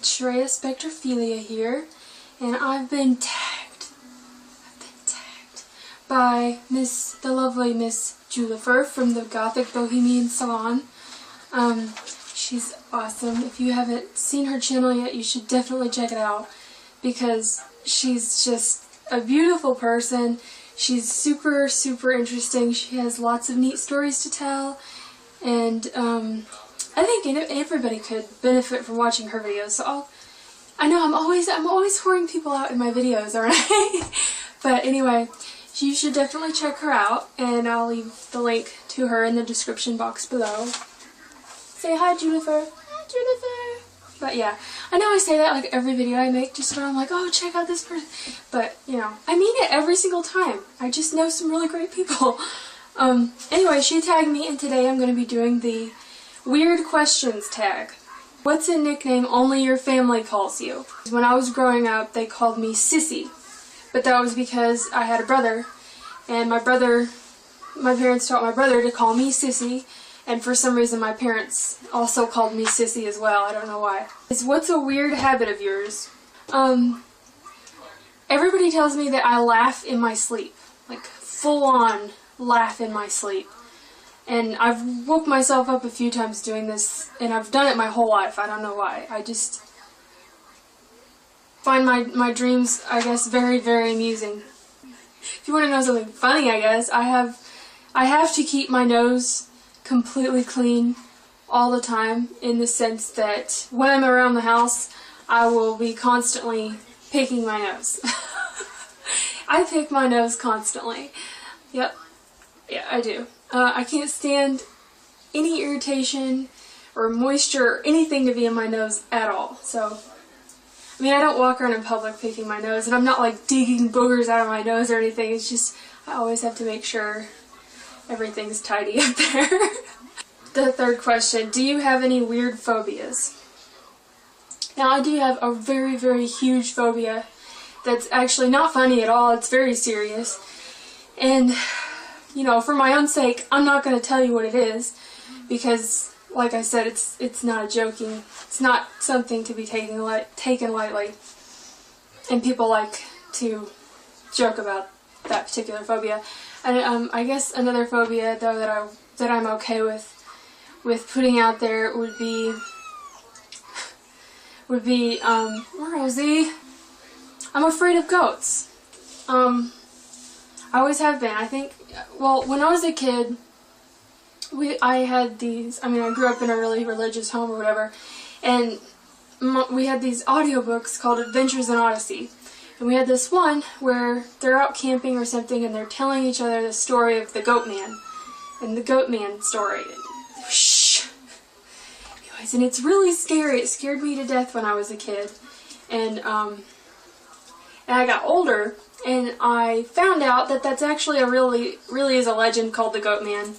Betraya Spectrophilia here, and I've been tagged by the lovely Miss Jwlhyfer from the Gothic Bohemian Salon. She's awesome. If you haven't seen her channel yet, you should definitely check it out, because she's just a beautiful person. She's super, super interesting. She has lots of neat stories to tell, and I think everybody could benefit from watching her videos. So I know I'm always whoring people out in my videos, aren't I? But anyway, you should definitely check her out, and I'll leave the link to her in the description box below. Say hi, Jwlhyfer. Hi, Jwlhyfer. But yeah, I know I say that like every video I make, just when I'm like, oh, check out this person. But, you know, I mean it every single time. I just know some really great people. Anyway, she tagged me, and today I'm going to be doing the Weird Questions tag. What's a nickname only your family calls you? When I was growing up, they called me Sissy. But that was because I had a brother, and my parents taught my brother to call me Sissy, and for some reason my parents also called me Sissy as well. I don't know why. What's a weird habit of yours? Everybody tells me that I laugh in my sleep. Like, full on laugh in my sleep. And I've woke myself up a few times doing this, and I've done it my whole life. I don't know why. I just find my dreams, I guess, very, very amusing. If you want to know something funny, I guess, I have to keep my nose completely clean all the time, in the sense that when I'm around the house, I will be constantly picking my nose. I pick my nose constantly. Yep. Yeah, I do. I can't stand any irritation or moisture or anything to be in my nose at all. So, I mean, I don't walk around in public picking my nose, and I'm not like digging boogers out of my nose or anything. It's just, I always have to make sure everything's tidy up there. The third question, do you have any weird phobias? Now, I do have a very, very huge phobia that's actually not funny at all. It's very serious. And, you know, for my own sake, I'm not going to tell you what it is, because, like I said, it's not a joking, it's not something to be taken lightly, and people like to joke about that particular phobia. And I guess another phobia, though, that I'm okay with putting out there would be Rosie. I'm afraid of goats. I always have been. I think, well, when I was a kid, I had these, I mean, I grew up in a really religious home or whatever, and we had these audiobooks called Adventures in Odyssey. And we had this one where they're out camping or something, and they're telling each other the story of the Goat Man. And the Goat Man story. Shh! Anyways, and it's really scary. It scared me to death when I was a kid. And I got older, and I found out that that's actually really is a legend called the Goat Man.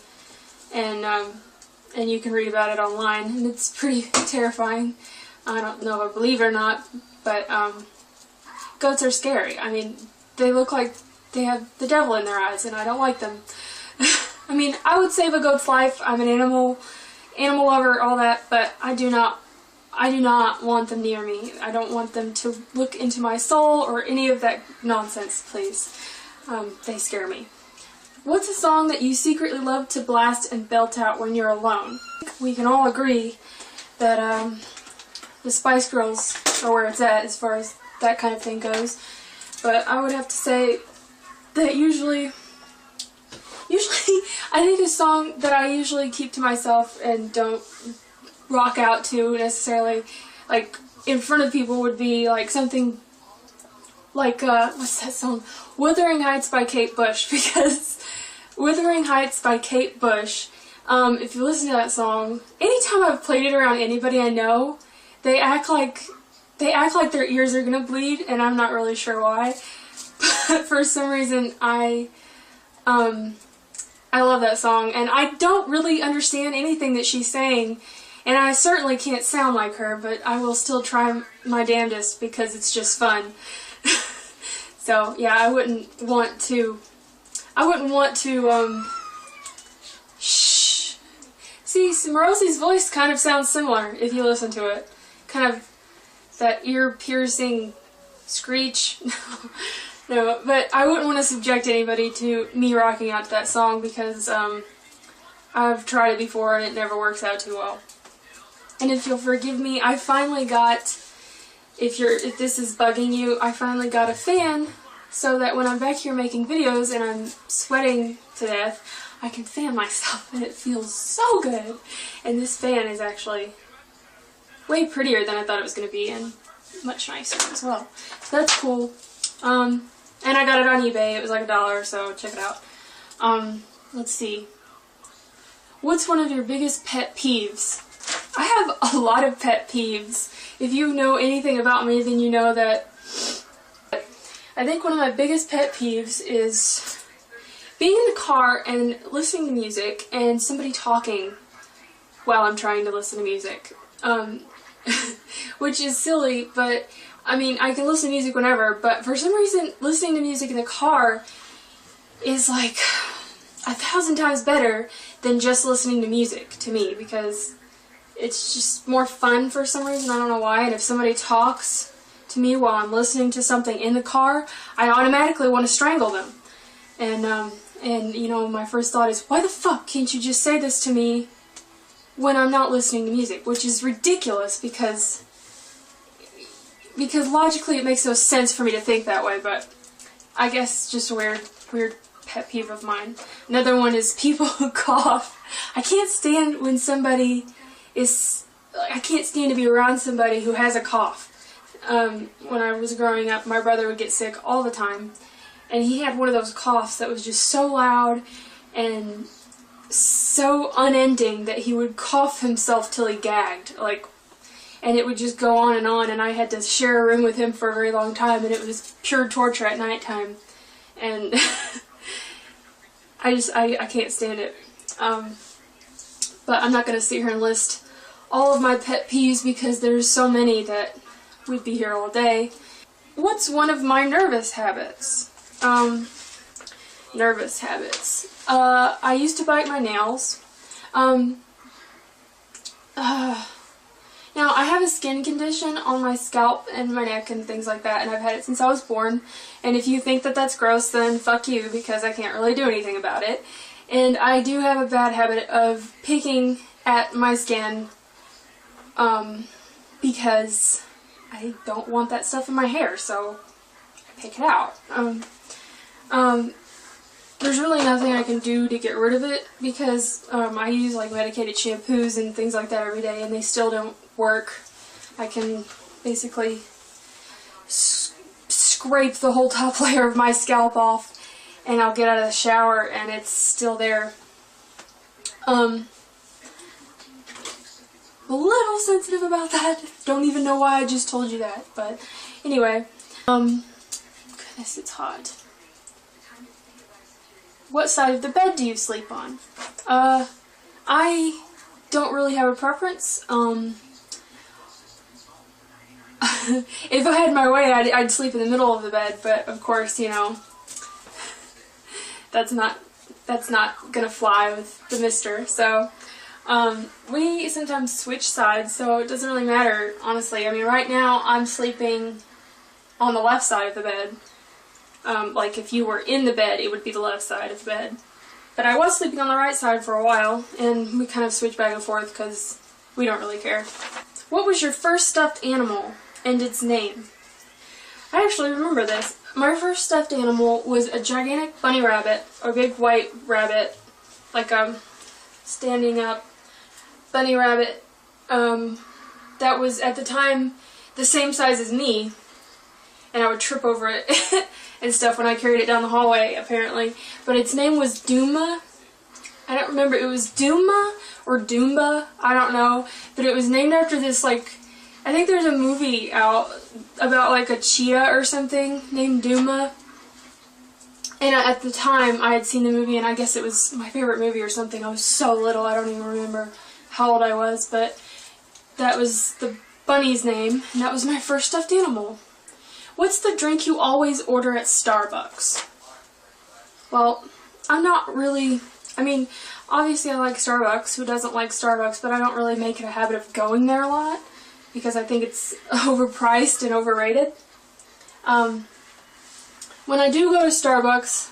And you can read about it online, and it's pretty terrifying. I don't know if I believe it or not, but, goats are scary. I mean, they look like they have the devil in their eyes, and I don't like them. I mean, I would save a goat's life. I'm an animal lover, all that, but I do not want them near me. I don't want them to look into my soul or any of that nonsense, please. They scare me. What's a song that you secretly love to blast and belt out when you're alone? We can all agree that the Spice Girls are where it's at as far as that kind of thing goes. But I would have to say that usually I think a song that I usually keep to myself and don't rock out to necessarily, like, in front of people, would be like something like, what's that song? Wuthering Heights by Kate Bush, because Wuthering Heights by Kate Bush, if you listen to that song, anytime I've played it around anybody I know, they act like their ears are gonna bleed, and I'm not really sure why. But for some reason, I love that song, and I don't really understand anything that she's saying, and I certainly can't sound like her, but I will still try my damnedest because it's just fun. So yeah, I wouldn't want to, shh. See, Rosie's voice kind of sounds similar if you listen to it. Kind of that ear-piercing screech. No, but I wouldn't want to subject anybody to me rocking out to that song because I've tried it before and it never works out too well. And if you'll forgive me, I finally got, if this is bugging you, I finally got a fan so that when I'm back here making videos and I'm sweating to death, I can fan myself and it feels so good. And this fan is actually way prettier than I thought it was going to be and much nicer as well. So that's cool. And I got it on eBay. It was like $1, so check it out. Let's see. What's one of your biggest pet peeves? I have a lot of pet peeves. If you know anything about me, then you know that I think one of my biggest pet peeves is being in the car and listening to music and somebody talking while I'm trying to listen to music. Which is silly, but I mean, I can listen to music whenever, but for some reason, listening to music in the car is like 1,000 times better than just listening to music to me, because it's just more fun for some reason. I don't know why. And if somebody talks to me while I'm listening to something in the car, I automatically want to strangle them. And you know, my first thought is, why the fuck can't you just say this to me when I'm not listening to music? Which is ridiculous because logically it makes no sense for me to think that way, but I guess it's just a weird pet peeve of mine. Another one is people who cough. I can't stand when somebody is, I can't stand to be around somebody who has a cough. When I was growing up, my brother would get sick all the time, and he had one of those coughs that was just so loud and so unending that he would cough himself till he gagged, like, and it would just go on, and I had to share a room with him for a very long time, and it was pure torture at nighttime, and I can't stand it. But I'm not going to sit here and list all of my pet peeves because there's so many that we'd be here all day. What's one of my nervous habits? Nervous habits. I used to bite my nails. Now, I have a skin condition on my scalp and my neck and things like that, and I've had it since I was born. And if you think that that's gross, then fuck you, because I can't really do anything about it. And I do have a bad habit of picking at my skin, because I don't want that stuff in my hair, so I pick it out. There's really nothing I can do to get rid of it, because I use like medicated shampoos and things like that every day, and they still don't work. I can basically scrape the whole top layer of my scalp off, and I'll get out of the shower and it's still there. A little sensitive about that. Don't even know why I just told you that, but anyway. Goodness, it's hot. What side of the bed do you sleep on? I don't really have a preference. If I had my way, I'd sleep in the middle of the bed, but of course, you know, that's not gonna fly with the mister. So, we sometimes switch sides, so it doesn't really matter, honestly. I mean, right now, I'm sleeping on the left side of the bed. Like if you were in the bed, it would be the left side of the bed. But I was sleeping on the right side for a while, and we kind of switch back and forth because we don't really care. What was your first stuffed animal and its name? I actually remember this. My first stuffed animal was a gigantic bunny rabbit, or big white rabbit, like a standing up bunny rabbit, that was at the time the same size as me, and I would trip over it and stuff when I carried it down the hallway, apparently. But its name was Doomba. I don't remember, it was Doomba or Doomba, I don't know, but it was named after this, like, I think there's a movie out about like a cheetah or something named Doomba. And at the time I had seen the movie, and I guess it was my favorite movie or something. I was so little, I don't even remember how old I was, but that was the bunny's name, and that was my first stuffed animal. What's the drink you always order at Starbucks? Well, I'm not really, I mean, obviously I like Starbucks, who doesn't like Starbucks, but I don't really make it a habit of going there a lot. because I think it's overpriced and overrated. When I do go to Starbucks,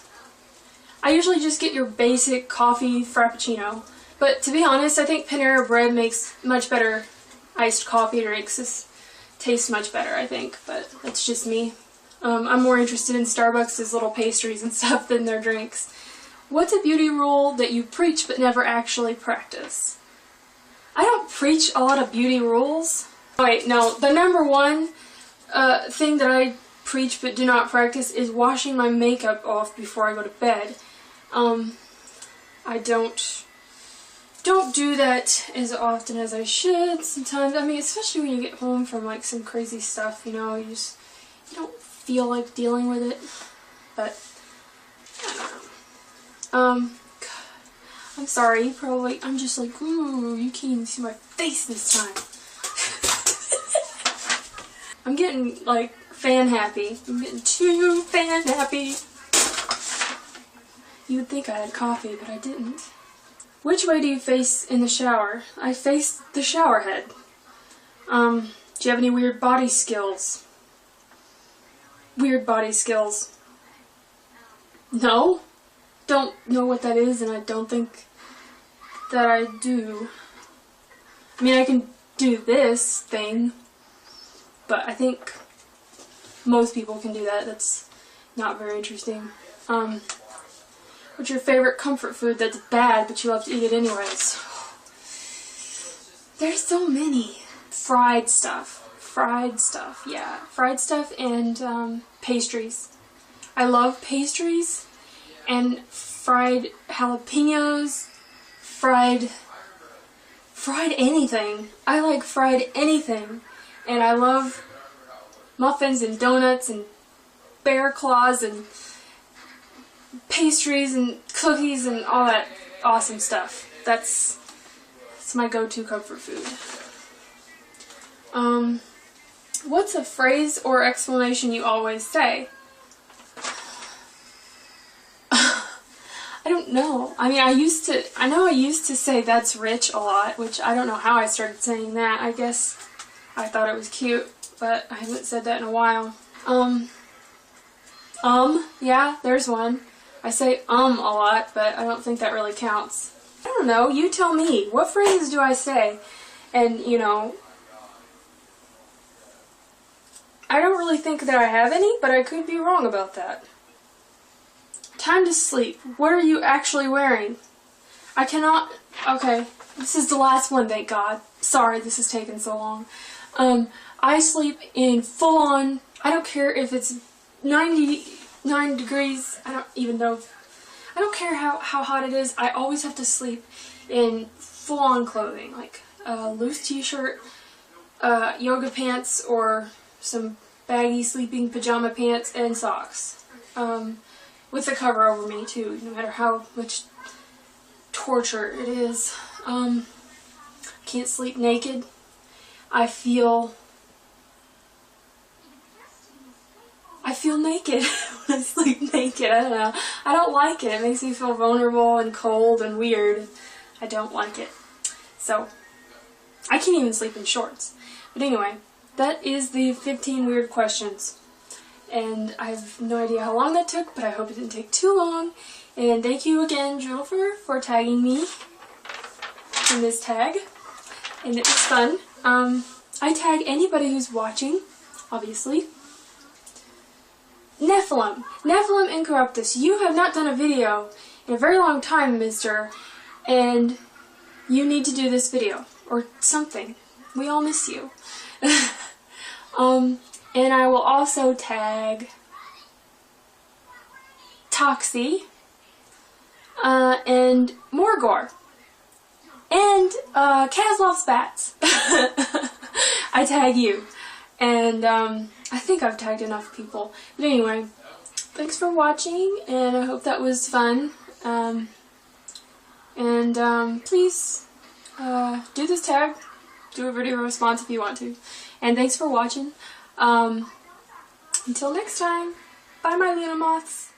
I usually just get your basic coffee frappuccino. But to be honest, I think Panera Bread makes much better iced coffee drinks. This tastes much better, I think, but that's just me. I'm more interested in Starbucks' little pastries and stuff than their drinks. What's a beauty rule that you preach but never actually practice? I don't preach a lot of beauty rules. Wait, no, the number one thing that I preach but do not practice is washing my makeup off before I go to bed. I don't do that as often as I should sometimes. I mean, especially when you get home from like some crazy stuff, you know, you don't feel like dealing with it. But I don't know. God, I'm sorry, I'm just like, ooh, you can't even see my face this time. I'm getting like fan happy. I'm getting too fan happy. You would think I had coffee, but I didn't. Which way do you face in the shower? I face the shower head. Do you have any weird body skills? Weird body skills. No? Don't know what that is, and I don't think that I do. I mean, I can do this thing, but I think most people can do that. That's not very interesting. What's your favorite comfort food that's bad, but you love to eat it anyways? There's so many. Fried stuff. Fried stuff, yeah. Fried stuff and pastries. I love pastries and fried jalapenos, fried anything. I like fried anything. And I love muffins and donuts and bear claws and pastries and cookies and all that awesome stuff. That's my go-to comfort food. What's a phrase or explanation you always say? I don't know. I mean, I know I used to say "that's rich" a lot, which I don't know how I started saying that. I guess I thought it was cute, but I haven't said that in a while. Yeah, there's one. I say a lot, but I don't think that really counts. I don't know, you tell me. What phrases do I say? And, you know, I don't really think that I have any, but I could be wrong about that. Time to sleep. What are you actually wearing? I cannot... Okay, this is the last one, thank God. Sorry this has taken so long. I sleep in full-on... I don't care if it's 99 degrees, I don't even know. I don't care how hot it is, I always have to sleep in full-on clothing, like a loose t-shirt, yoga pants, or some baggy sleeping pajama pants and socks. With the cover over me too, no matter how much torture it is. Can't sleep naked. I feel naked when I sleep naked. I don't know. I don't like it. It makes me feel vulnerable and cold and weird. I don't like it. So, I can't even sleep in shorts. But anyway, that is the 15 weird questions. And I have no idea how long that took, but I hope it didn't take too long. And thank you again, Jwlhyfer, for tagging me in this tag. And it was fun. I tag anybody who's watching, obviously. Nephilim Incorruptus, you have not done a video in a very long time, mister, and you need to do this video, or something. We all miss you. And I will also tag Toxie, and Morgor, and Kazlov's Bats. I tag you. And I think I've tagged enough people. But anyway, thanks for watching, and I hope that was fun. Please do this tag. Do a video response if you want to. And thanks for watching. Until next time, bye my Luna Moths.